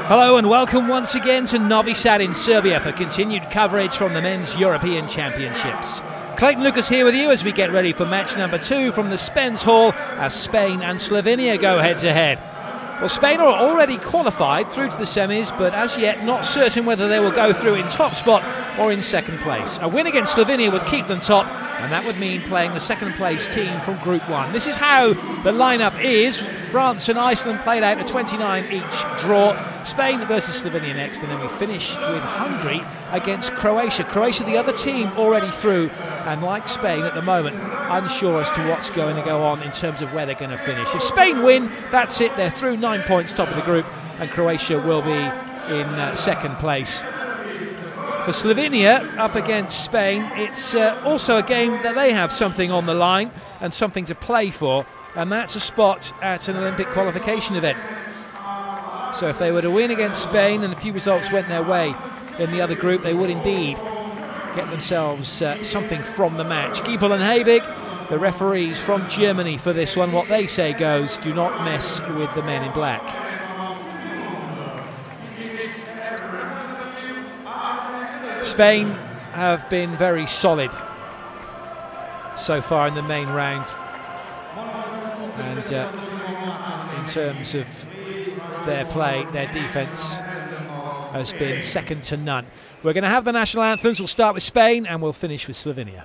Hello and welcome once again to Novi Sad in Serbia for continued coverage from the Men's European Championships. Clayton Lucas here with you as we get ready for match number 2 from the Spence Hall as Spain and Slovenia go head to head. Well, Spain are already qualified through to the semis, but as yet not certain whether they will go through in top spot or in second place. A win against Slovenia would keep them top, and that would mean playing the second place team from Group 1. This is how the lineup is. France and Iceland played out a 29 each draw. Spain versus Slovenia next, and then we finish with Hungary against Croatia. Croatia, the other team, already through, and like Spain at the moment, unsure as to what's going to go on in terms of where they're going to finish. If Spain win, that's it. They're through 9 points, top of the group, and Croatia will be in second place. For Slovenia, up against Spain, it's also a game that they have something on the line and something to play for, and that's a spot at an Olympic qualification event. So if they were to win against Spain and a few results went their way in the other group, they would indeed get themselves something from the match. Giebel and Habig, the referees from Germany for this one, what they say goes, do not mess with the men in black. Spain have been very solid so far in the main round, and in terms of their play, their defence has been second to none. We're going to have the national anthems. We'll start with Spain and we'll finish with Slovenia.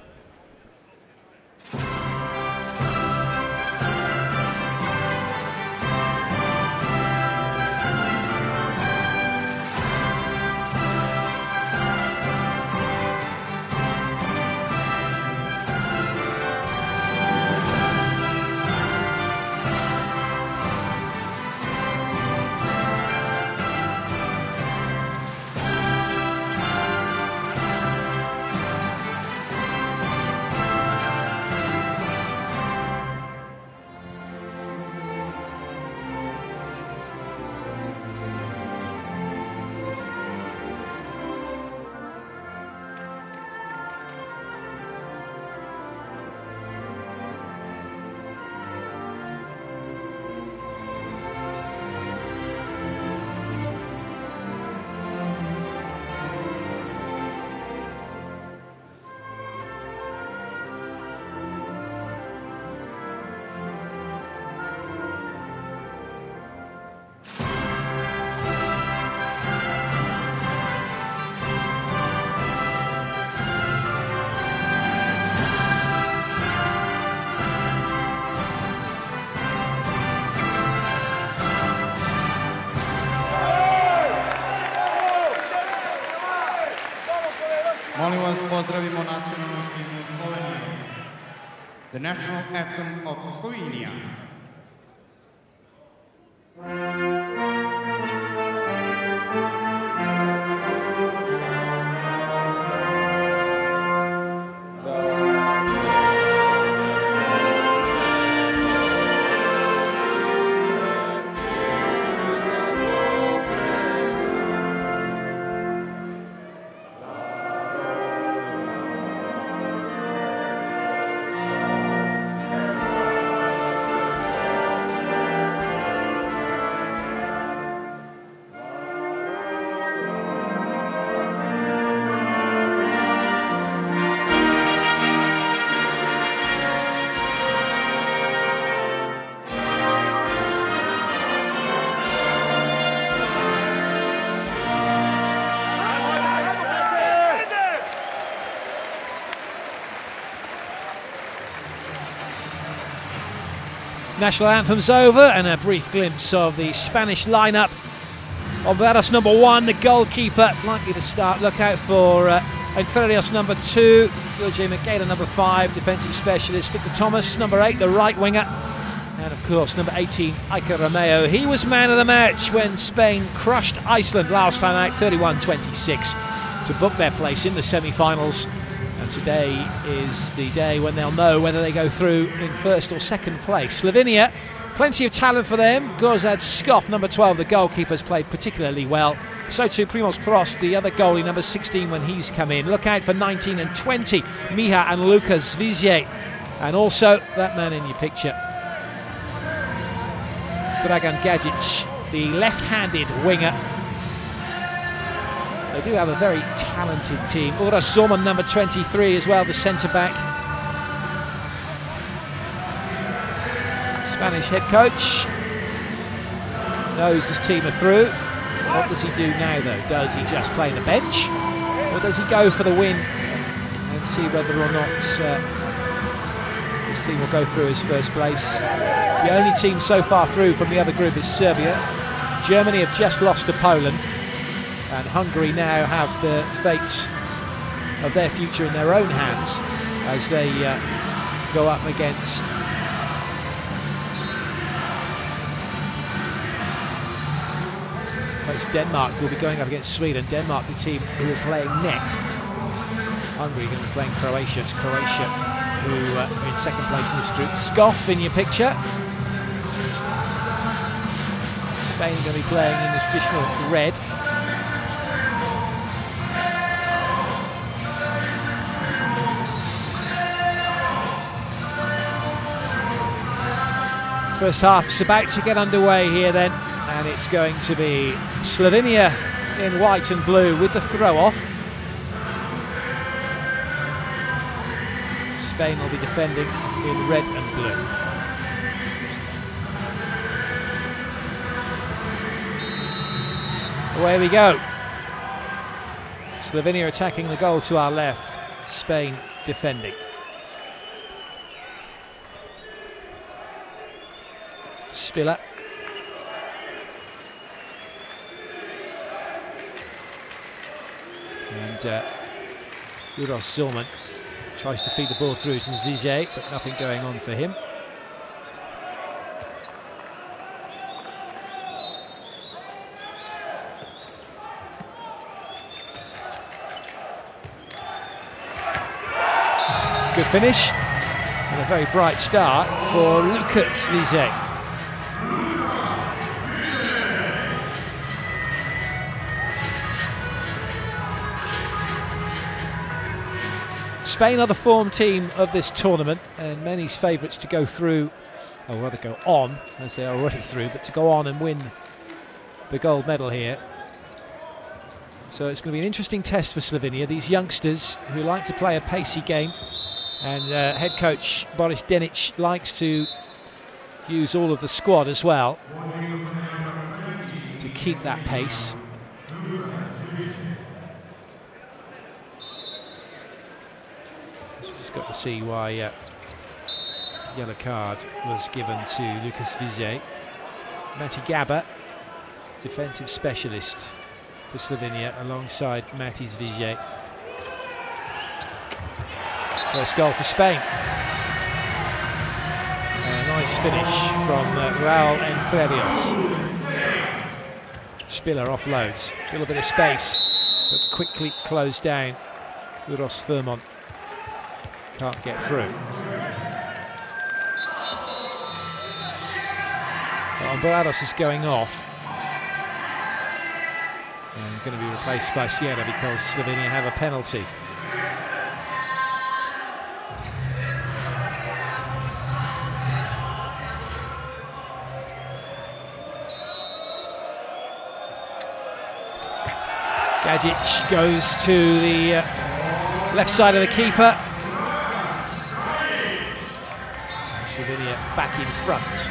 Molim vas, pozdravimo nacionalnu himnu Slovenije. The national anthem of Slovenia. National anthem's over, and a brief glimpse of the Spanish lineup. Alvaras number 1, the goalkeeper, likely to start. Look out for Entrerios number 2, Gilje Makeda number 5, defensive specialist. Victor Thomas number 8, the right winger. And of course number 18, Iker Romeo. He was man of the match when Spain crushed Iceland last time out, 31-26, to book their place in the semi-finals. And today is the day when they'll know whether they go through in first or second place. Slovenia, plenty of talent for them. Gorzad Skop, number 12, the goalkeeper's played particularly well. So too Primoz Prost, the other goalie, number 16 when he's come in. Look out for 19 and 20, Miha and Lukas Zvizje. And also that man in your picture, Dragan Gajic, the left-handed winger They do have a very talented team. Ura Zorman, number 23 as well, the centre-back. Spanish head coach knows this team are through. What does he do now, though? Does he just play the bench, or does he go for the win and see whether or not this team will go through as first place? The only team so far through from the other group is Serbia. Germany have just lost to Poland, and Hungary now have the fates of their future in their own hands as they go up against Denmark, who will be going up against Sweden. Denmark, the team who are playing next. Hungary going to be playing Croatia. It's Croatia who are in second place in this group. Skov in your picture. Spain are going to be playing in the traditional red. First half's about to get underway here then, and it's going to be Slovenia in white and blue with the throw-off. Spain will be defending in red and blue. Away we go. Slovenia attacking the goal to our left, Spain defending. Spiller. And Ura Zorman tries to feed the ball through to Zvizej, but nothing going on for him. Good finish and a very bright start for Lukas Zvizej. Spain are the form team of this tournament and many's favourites to go through, or rather go on, as they are already through, but to go on and win the gold medal here. So it's going to be an interesting test for Slovenia, these youngsters who like to play a pacey game, and head coach Boris Denic likes to use all of the squad as well to keep that pace. Just got to see why yellow card was given to Lukas Zvizej. Mati Gaba, defensive specialist for Slovenia, alongside Mati Zvizej. First goal for Spain. A nice finish from Raul Enferrios. Spiller offloads, a little bit of space, but quickly closed down. Uros Thurmon can't get through. Ombrados is going off and going to be replaced by Sierra because Slovenia have a penalty. Gajic goes to the left side of the keeper. Slovenia back in front.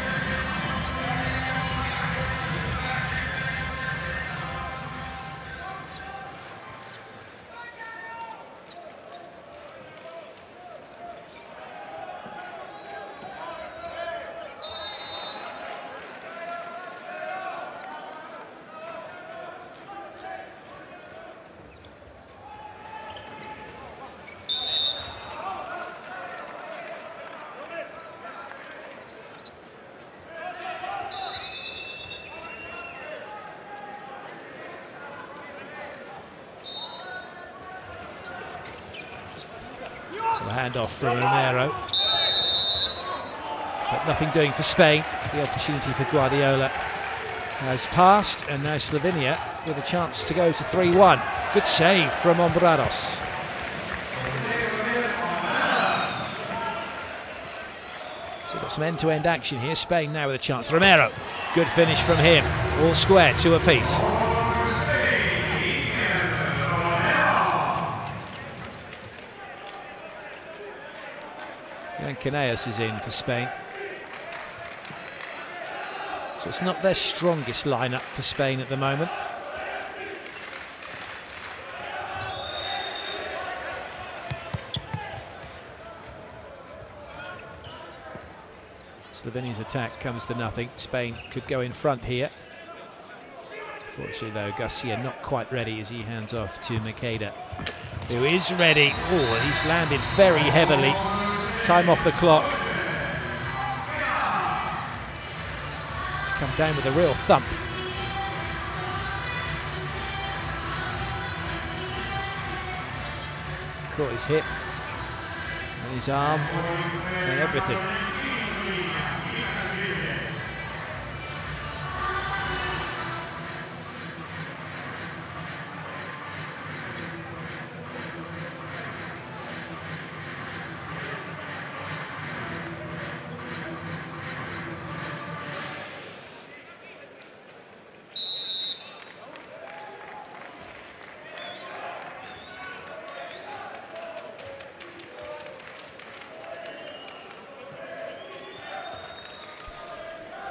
Handoff from Romero, but nothing doing for Spain. The opportunity for Guardiola has passed, and now Slovenia with a chance to go to 3-1. Good save from Ombrados. So we've got some end-to-end action here. Spain now with a chance. Romero, good finish from him. All square, two apiece. And Canellas is in for Spain. So it's not their strongest lineup for Spain at the moment. Slovenia's attack comes to nothing. Spain could go in front here. Fortunately though, Garcia not quite ready as he hands off to Makeda, who is ready. Oh, he's landed very heavily. Time off the clock. He's come down with a real thump. Caught his hip and his arm and everything.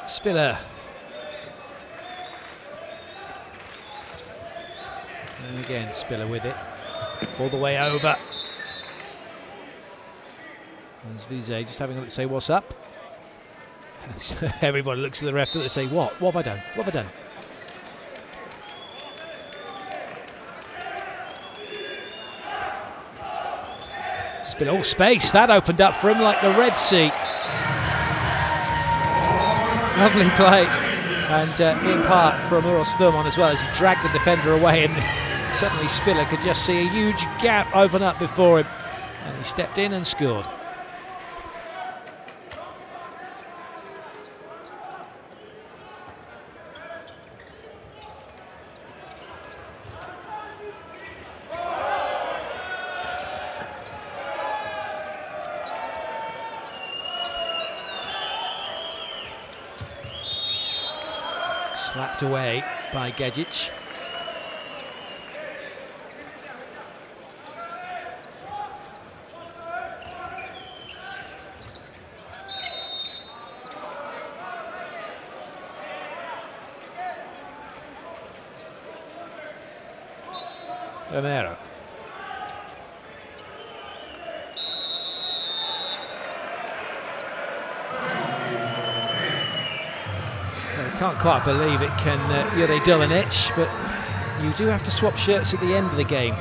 Spiller. And again, Spiller with it. All the way over. There's Vise just having a look to say, what's up? So everybody looks at the ref to say, what? What have I done? What have I done? Spiller, oh, space. That opened up for him like the Red Sea. Lovely play, and in part from Uros Thurman as well, as he dragged the defender away, and suddenly Spiller could just see a huge gap open up before him, and he stepped in and scored. Slapped away by Gedzic. Romero. I can't quite believe it, can Jure Dolanic, but you do have to swap shirts at the end of the game.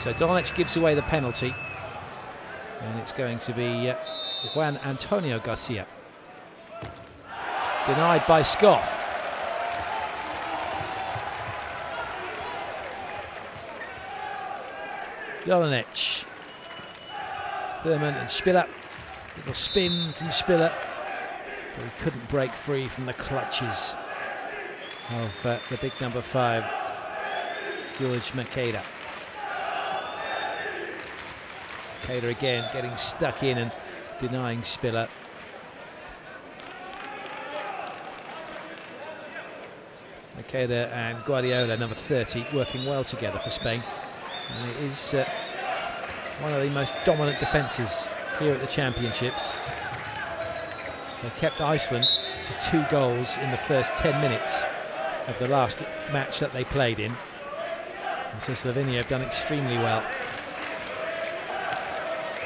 So Dolanic gives away the penalty, and it's going to be Juan Antonio Garcia. Denied by Skoff. Dolanic. Thurman and Spiller. Little spin from Spiller, but he couldn't break free from the clutches of the big number 5, George Makeda. Makeda again getting stuck in and denying Spiller. Makeda and Guardiola, number 30, working well together for Spain. And it is one of the most dominant defences here at the Championships. They kept Iceland to 2 goals in the first 10 minutes of the last match that they played in. And so Slovenia have done extremely well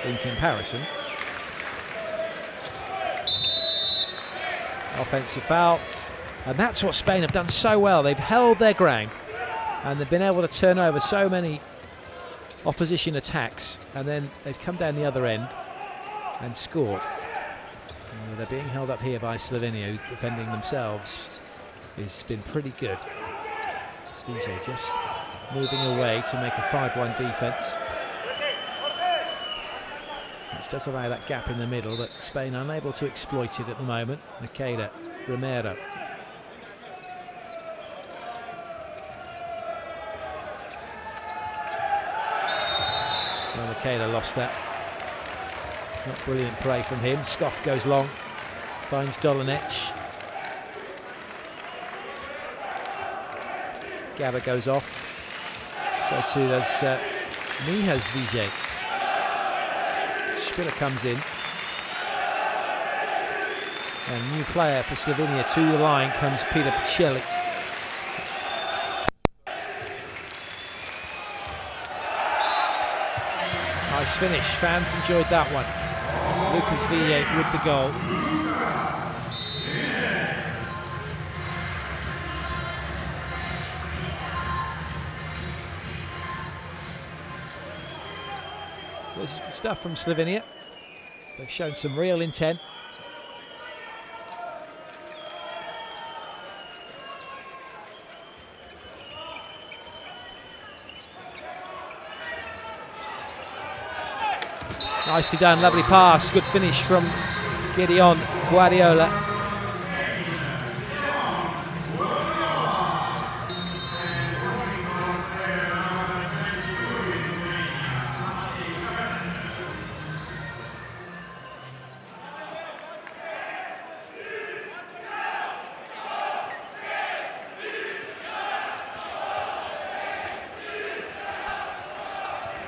in comparison. Offensive foul. And that's what Spain have done so well. They've held their ground and they've been able to turn over so many opposition attacks, and then they've come down the other end and scored. They're being held up here by Slovenia, who defending themselves has been pretty good. Svizej just moving away to make a 5-1 defence, which does allow that gap in the middle, but Spain unable to exploit it at the moment. Makeda, Romero. Well, Makeda lost that. Not brilliant play from him. Skoff goes long, finds Dolanic. Gabba goes off. So too does Miha's Vijay. Spiller comes in. And new player for Slovenia to the line comes Peter Pacelli. Nice finish, fans enjoyed that one. Lucas Vijay with the goal. This is good stuff from Slovenia. They've shown some real intent. Nicely done, lovely pass, good finish from Gideon Guardiola.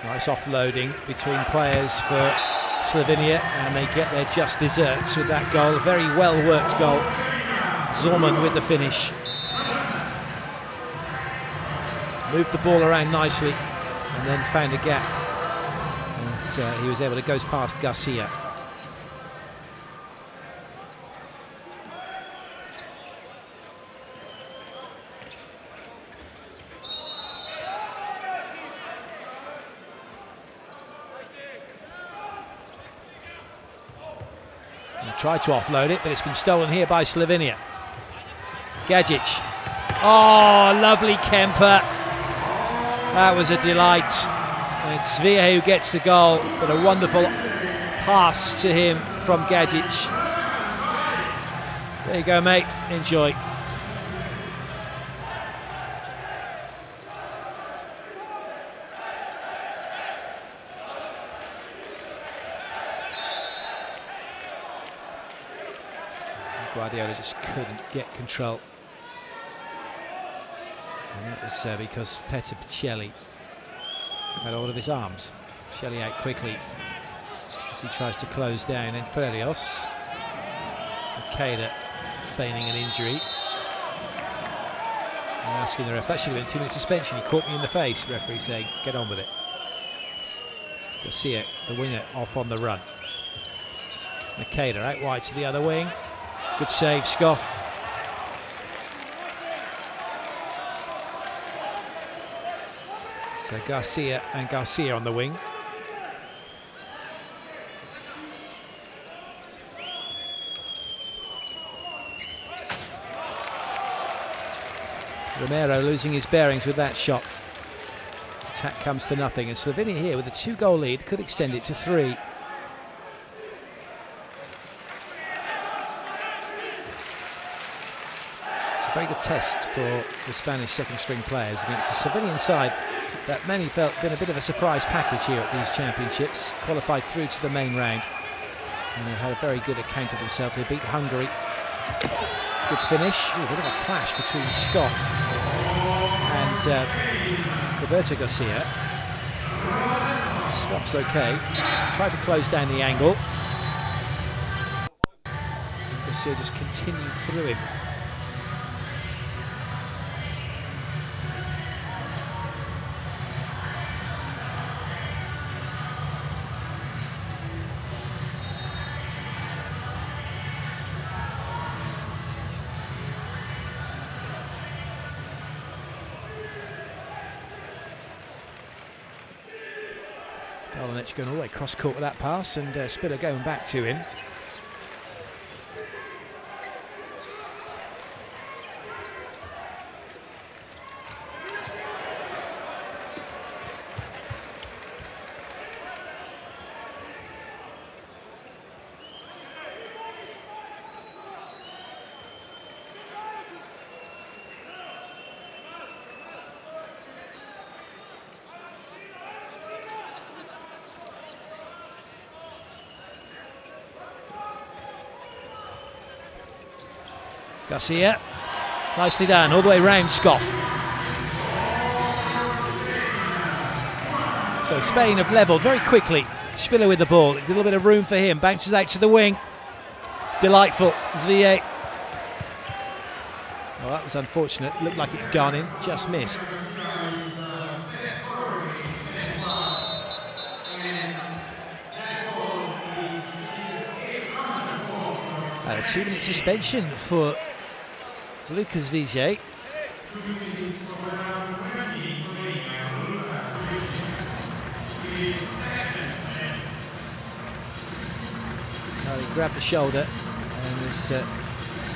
Nice offloading between players for Slovenia, and they get their just desserts with that goal. A very well worked goal. Zorman with the finish. Moved the ball around nicely and then found a gap. And, he was able to go past Garcia. Tried to offload it, but it's been stolen here by Slovenia. Gajic. Oh, lovely Kemper. That was a delight. And it's Vijay who gets the goal, but a wonderful pass to him from Gajic. There you go, mate. Enjoy. Guardiola just couldn't get control. And that was because Peter Pacelli had hold of his arms. Pacelli out quickly as he tries to close down. And Berrios, Makeda feigning an injury. And asking the ref, that should have been 2 minutes suspension. He caught me in the face. The referee saying, get on with it. Garcia, the winger, off on the run. Makeda out wide to the other wing. Good save, Scoff. So Garcia and Garcia on the wing. Romero losing his bearings with that shot. Attack comes to nothing, and Slovenia here with a 2-goal lead could extend it to 3. Very good test for the Spanish second-string players against the Slovenian side that many felt been a bit of a surprise package here at these championships. Qualified through to the main round, and they had a very good account of themselves. They beat Hungary. Good finish. Ooh, a bit of a clash between Scott and Roberto Garcia. Scott's okay. Tried to close down the angle. And Garcia just continued through him. Dolanec going all the way cross court with that pass, and Spiller going back to him. Garcia, nicely done, all the way round Scoff. So Spain have levelled very quickly. Spiller with the ball, a little bit of room for him, bounces out to the wing. Delightful, Zviye. Well, that was unfortunate, looked like it had gone in, just missed. A 2-minute suspension for Lucas Vijay. He grabbed the shoulder, and as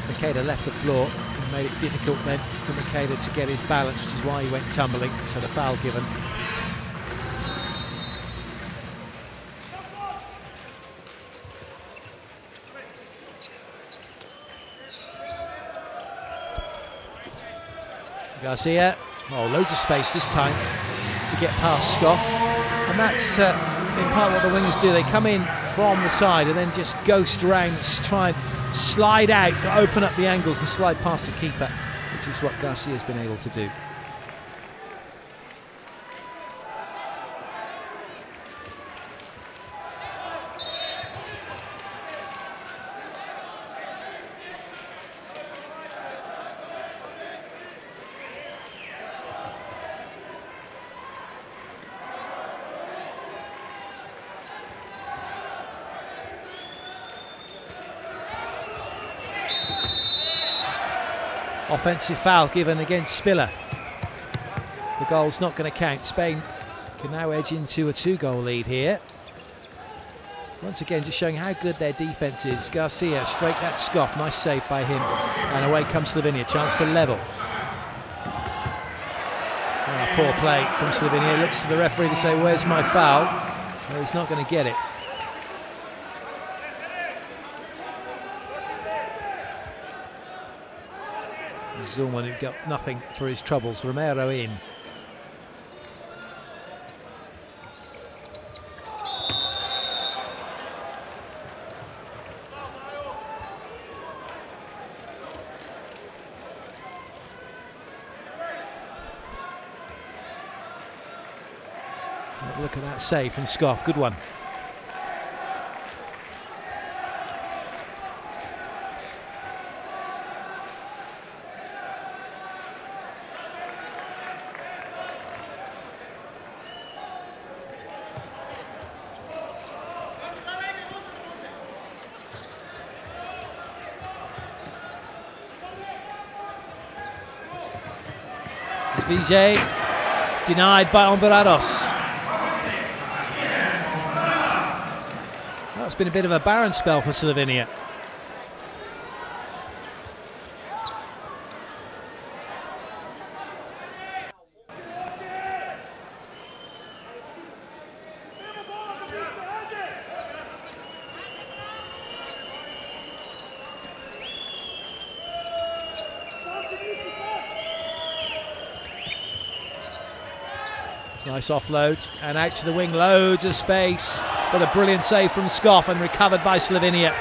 Makeda left the floor, it made it difficult then for Makeda to get his balance, which is why he went tumbling, so the foul given. Garcia, oh, loads of space this time to get past Scott, and that's in part what the wingers do. They come in from the side and then just ghost around, try and slide out to open up the angles and slide past the keeper, which is what Garcia's been able to do. Offensive foul given against Spiller. The goal's not going to count. Spain can now edge into a 2-goal lead here. Once again, just showing how good their defence is. Garcia straight at Scott. Nice save by him. And away comes Slovenia. Chance to level. Poor play from Slovenia. Looks to the referee to say, where's my foul? Well, he's not going to get it. Zulman, who got nothing for his troubles. Romero in. Have a look at that save from Scoff. Good one. Vijay denied by Homberados. Well, it's been a bit of a barren spell for Slovenia. Nice offload, and out to the wing, loads of space, but a brilliant save from Scoff and recovered by Slovenia.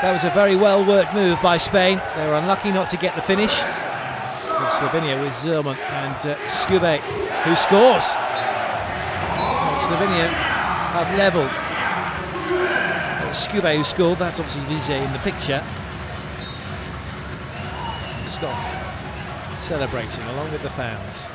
That was a very well worked move by Spain. They were unlucky not to get the finish. And Slovenia with Zerman and Skube, who scores. And Slovenia have levelled. Skube who scored, that's obviously Vizé in the picture. Scoff celebrating along with the fans.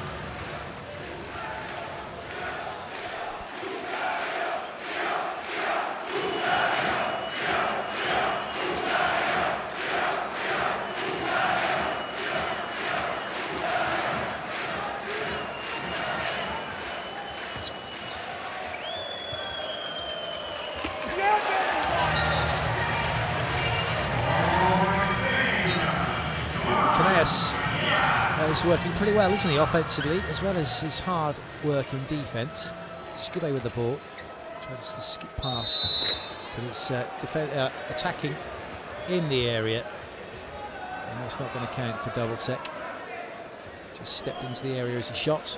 Is working pretty well, isn't he, offensively, as well as his hard work in defence. Skube with the ball, tries to skip past, but it's attacking in the area, and that's not going to count for double sec. Just stepped into the area as he shot.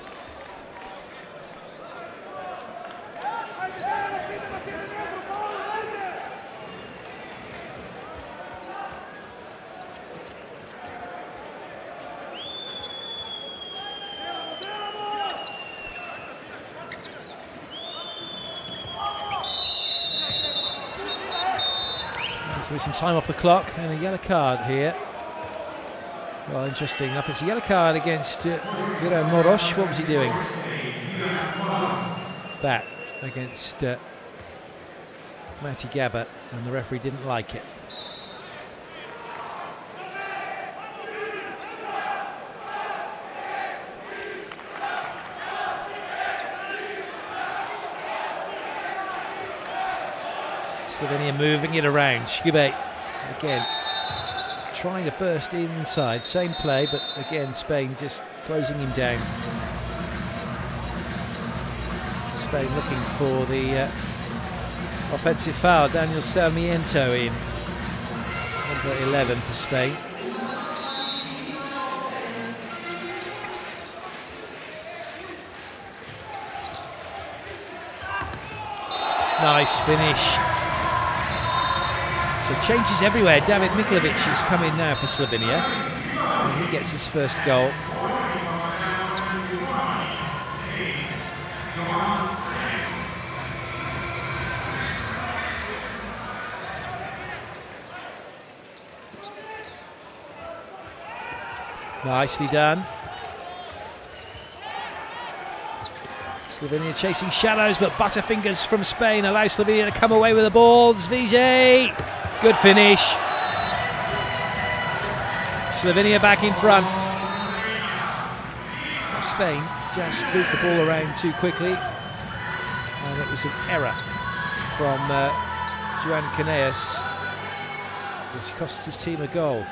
So some time off the clock and a yellow card here. Well, interesting enough, it's a yellow card against Viran Moros. What was he doing? That against Mati Gabba, and the referee didn't like it. Slovenia moving it around. Skube again trying to burst inside. Same play, but again Spain just closing him down. Spain looking for the offensive foul. Daniel Sarmiento in. Number 11 for Spain. Nice finish. So changes everywhere. David Miklovic is coming now for Slovenia, and he gets his first goal. Nicely done. Slovenia chasing shadows, but butterfingers from Spain allow Slovenia to come away with the ball. Zvije, good finish. Slovenia back in front. Spain just moved the ball around too quickly, and it was an error from Joan Caneas, which cost his team a goal.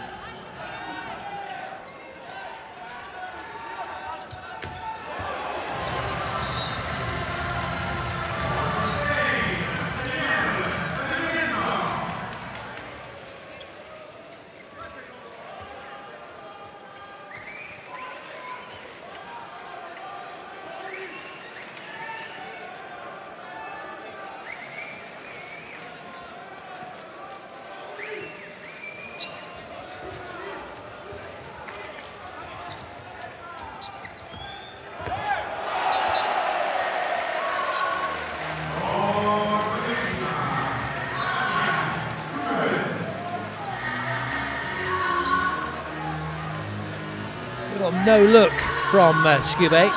No look from Skube.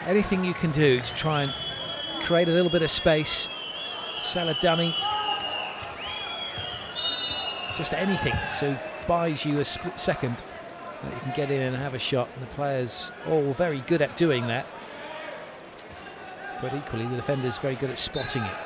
Anything you can do to try and create a little bit of space. Sell a dummy. Just anything. So buys you a split second that you can get in and have a shot. And the players all very good at doing that. But equally the defender's very good at spotting it.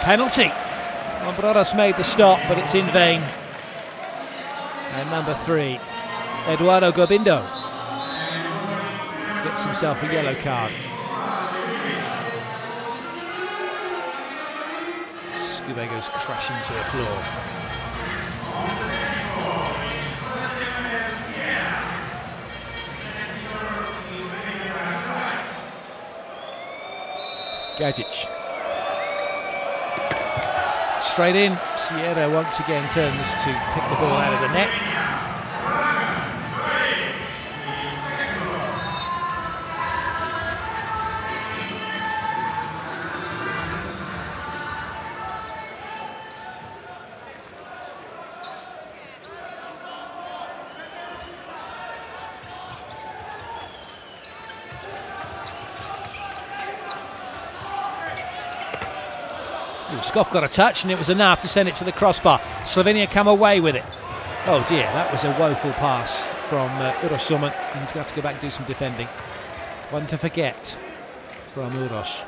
Penalty. Ambroros made the stop, but it's in vain. And number 3, Eduardo Gobindo, gets himself a yellow card. Skube goes crashing to the floor. Gajic. Straight in. Sierra once again turns to pick the ball out of the net. Skov got a touch and it was enough to send it to the crossbar. Slovenia come away with it. Oh dear, that was a woeful pass from Uroš. And he's going to have to go back and do some defending. One to forget from Uroš.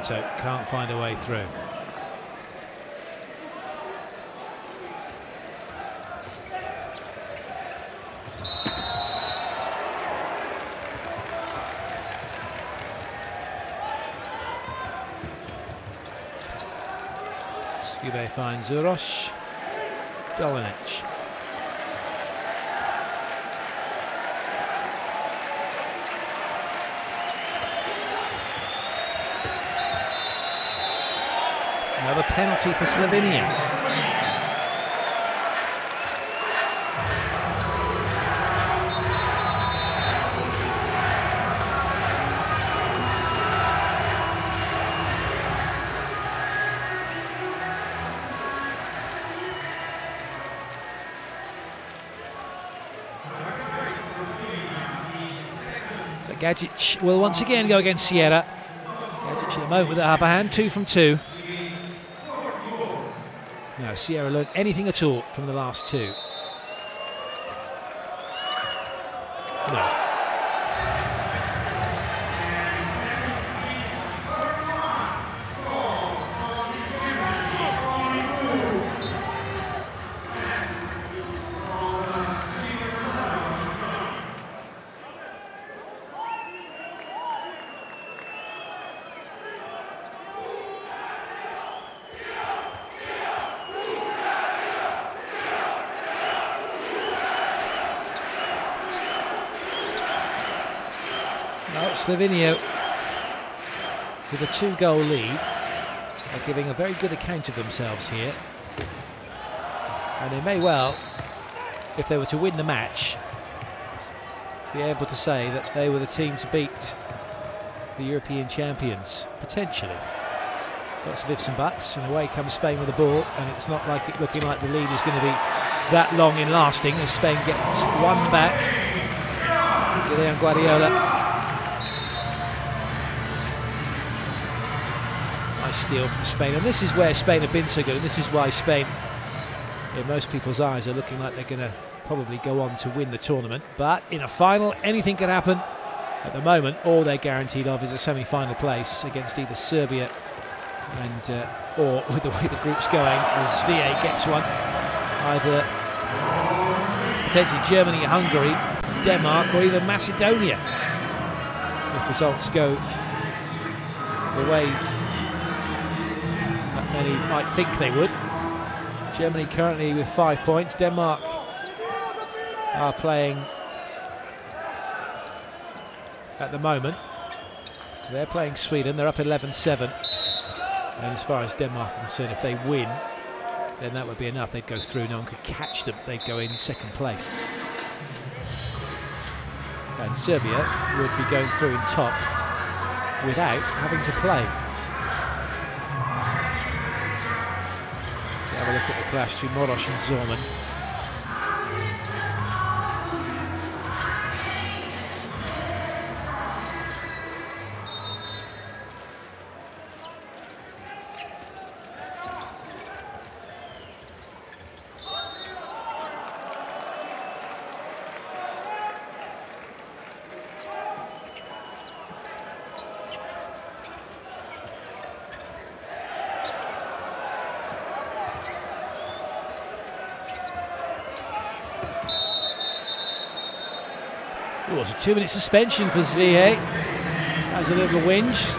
Porto can't find a way through. Skube finds Uros. Dolinic. Another penalty for Slovenia. So Gajic will once again go against Sierra. Gajic at the moment with the upper hand, 2 from 2. No, Sierra learned anything at all from the last 2. No. Well, Slovenia, with a 2-goal lead, are giving a very good account of themselves here. And they may well, if they were to win the match, be able to say that they were the team to beat the European champions, potentially. Lots of ifs and buts, and away comes Spain with the ball, and it's not like it looking like the lead is going to be that long in lasting as Spain gets one back. Guilherme Guardiola. Nice steal from Spain, and this is where Spain have been so good, and this is why Spain, in most people's eyes, are looking like they're going to probably go on to win the tournament. But in a final, anything can happen. At the moment, all they're guaranteed of is a semi-final place against either Serbia and or, with the way the group's going, as VA gets one, either potentially Germany, Hungary, Denmark, or even Macedonia, if results go the way that many might think they would. Germany currently with 5 points. Denmark are playing at the moment. They're playing Sweden. They're up 11-7. And as far as Denmark are concerned, if they win, then that would be enough. They'd go through. No one could catch them. They'd go in second place. And Serbia would be going through in top without having to play. So have a look at the clash between Moros and Zorman. It was a 2-minute suspension for Zvije. That was a little whinge.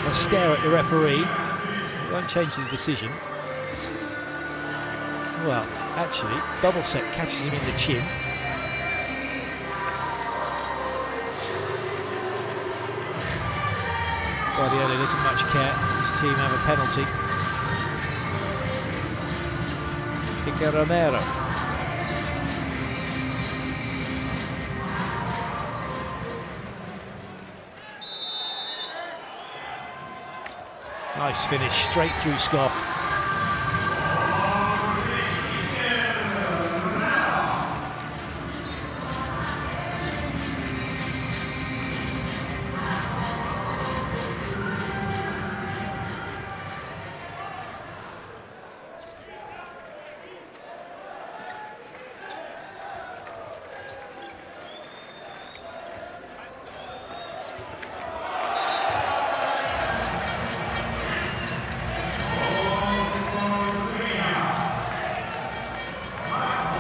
A stare at the referee. It won't change the decision. Well, actually, Bubbleset catches him in the chin. Guardiola doesn't much care. His team have a penalty. Pique Romero. Nice finish, straight through Scoff.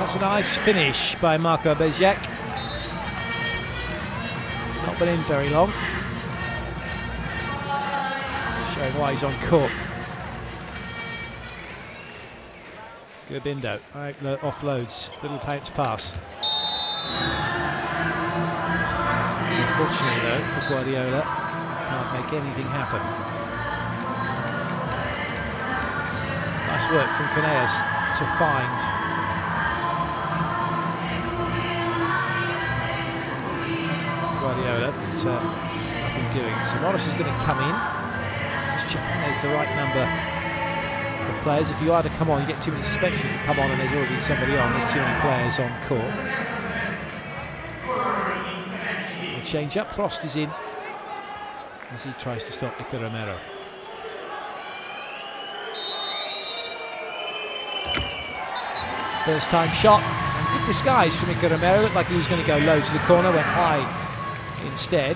That's a nice finish by Marco Bezjak. Not been in very long. Showing why he's on court. Gurbindo offloads, little bounce pass. Unfortunately though, for Guardiola, can't make anything happen. Nice work from Canellas to find Guardiola, but nothing doing. So Morris is going to come in. Just checking there's the right number of players. If you are to come on, you get 2 minutes suspension. If you come on and there's already somebody on, there's too many players on court. We'll change up. Frost is in as he tries to stop Nico Romero. First time shot, and good disguise for Nico Romero. Looked like he was going to go low to the corner, went high instead.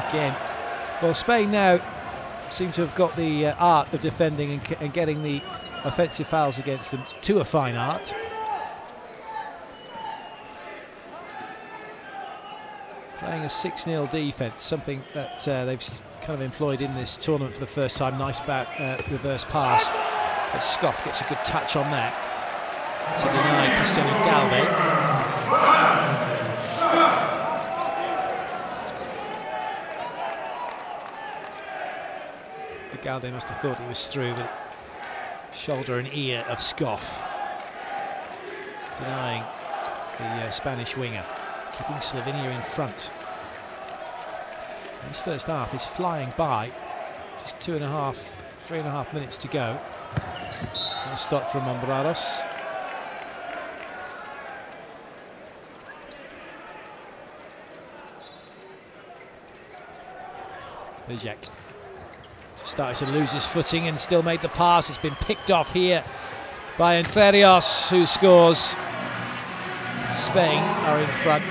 Again, well, Spain now seem to have got the art of defending and getting the offensive fouls against them to a fine art. Playing a 6-0 defence, something that they've kind of employed in this tournament for the first time. Nice reverse pass, but Scoff gets a good touch on that to deny Cristiano Galde. Galde must have thought he was through, but shoulder and ear of Scoff, denying the Spanish winger, keeping Slovenia in front. This first half is flying by, just 3.5 minutes to go. Nice stop from Ombrados. Bezjak started to lose his footing and still made the pass. It's been picked off here by Entherios, who scores. Spain are in front.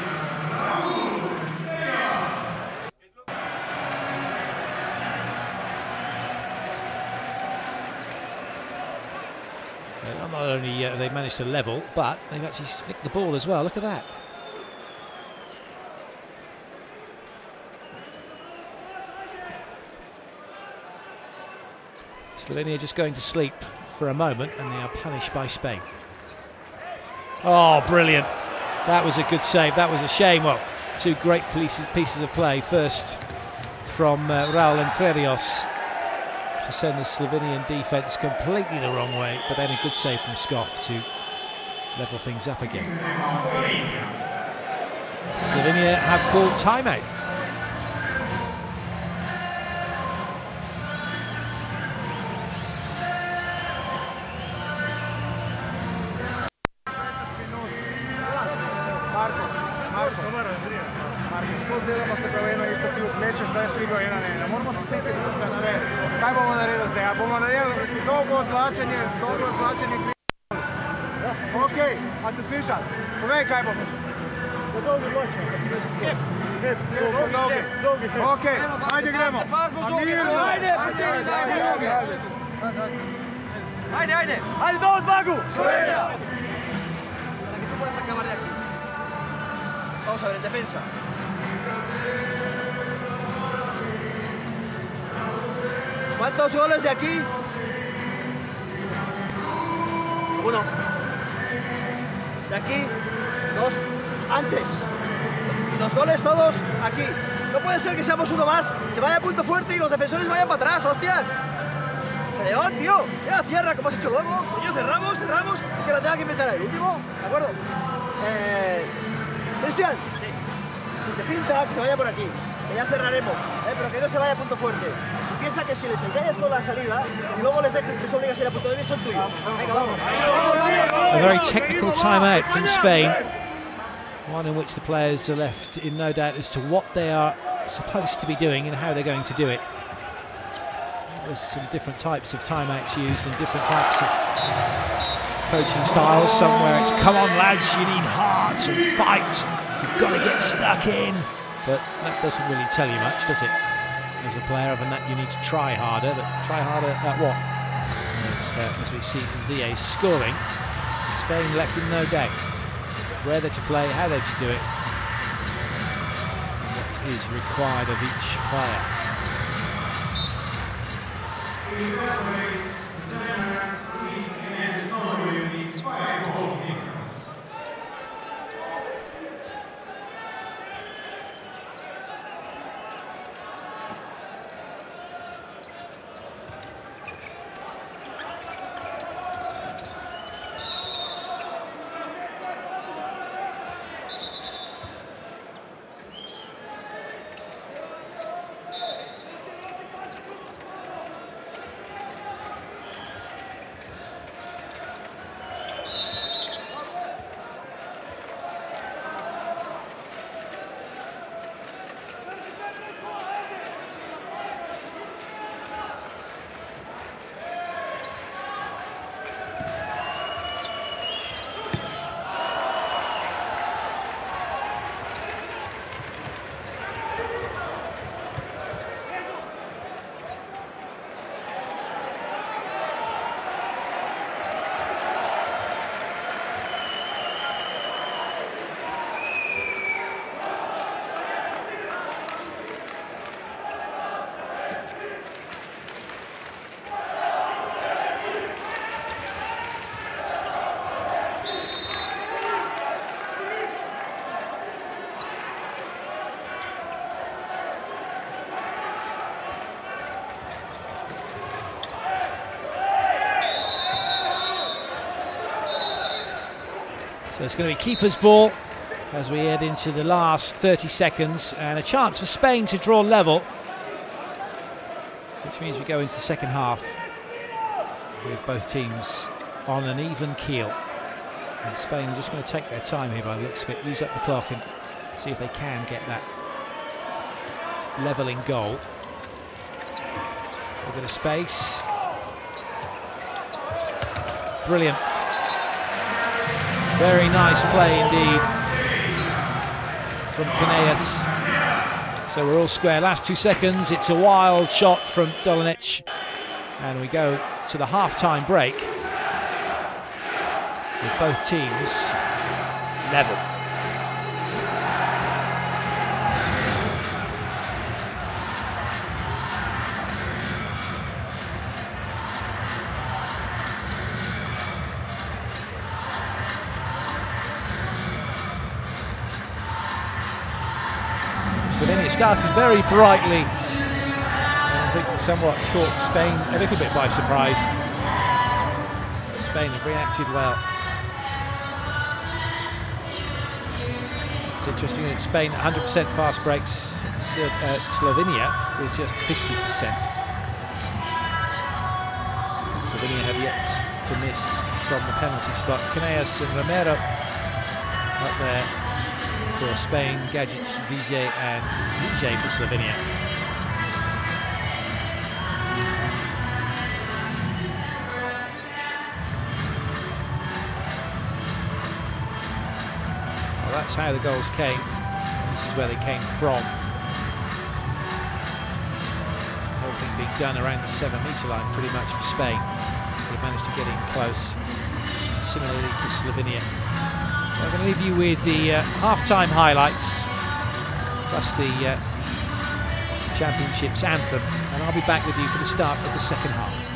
Not only they managed to level, but they've actually snicked the ball as well. Look at that. Slovenia just going to sleep for a moment, and they are punished by Spain. Oh, brilliant. That was a good save. That was a shame. Well, two great pieces of play. First from Raúl Entherios to send the Slovenian defence completely the wrong way, but then a good save from Scoff to level things up again. Slovenia have called timeout. Okej, a ste slišali? Povej, kaj bomo? Po dolgi ločemo. Okej, ajde gremo. Mirno. Ajde, dol zmagu! Slovenija! Aquí tú puedes acabar de aquí. Vamos a ver, en defensa. ¿Cuántos goles de aquí? Uno. De aquí, dos. Antes. Los goles todos aquí. No puede ser que seamos uno más, se vaya a punto fuerte y los defensores vayan para atrás, hostias. León, tío, ya cierra como has hecho luego. Coño, cerramos, que lo tenga que inventar el último. ¿De acuerdo? Cristian. Sí. Si te pinta, que se vaya por aquí. Que ya cerraremos, pero que no se vaya a punto fuerte. Y piensa que si les engañas con la salida y luego les obligas a ir a punto débil, son tuyos. Venga, vamos. A very technical timeout from Spain. One in which the players are left in no doubt as to what they are supposed to be doing and how they're going to do it. There's some different types of timeouts used and different types of coaching styles. Somewhere it's, come on lads, you need heart and fight, you've got to get stuck in. But that doesn't really tell you much, does it? As a player, other than that, you need to try harder. But try harder at what? As we see as VA scoring, Spain left in no doubt where they're to play, how they're to do it, and what is required of each player. So it's going to be keeper's ball as we head into the last 30 seconds, and a chance for Spain to draw level, which means we go into the second half with both teams on an even keel. And Spain are just going to take their time here by the looks of it, use up the clock and see if they can get that levelling goal. A bit of space. Brilliant. Very nice play indeed from Canellas. So we're all square. Last 2 seconds. It's a wild shot from Dolanic. And we go to the half-time break with both teams level. Slovenia started very brightly, and I think somewhat caught Spain a little bit by surprise. But Spain have reacted well. It's interesting that Spain 100% fast breaks, Slovenia with just 50%. Slovenia have yet to miss from the penalty spot. Canellas and Romero up there for Spain, Gadget, Vijay and Vijay for Slovenia. Well, that's how the goals came. This is where they came from. Everything being done around the 7-metre line pretty much for Spain. So they managed to get in close. Similarly for Slovenia. I'm going to leave you with the half-time highlights, plus the Championships anthem, and I'll be back with you for the start of the second half.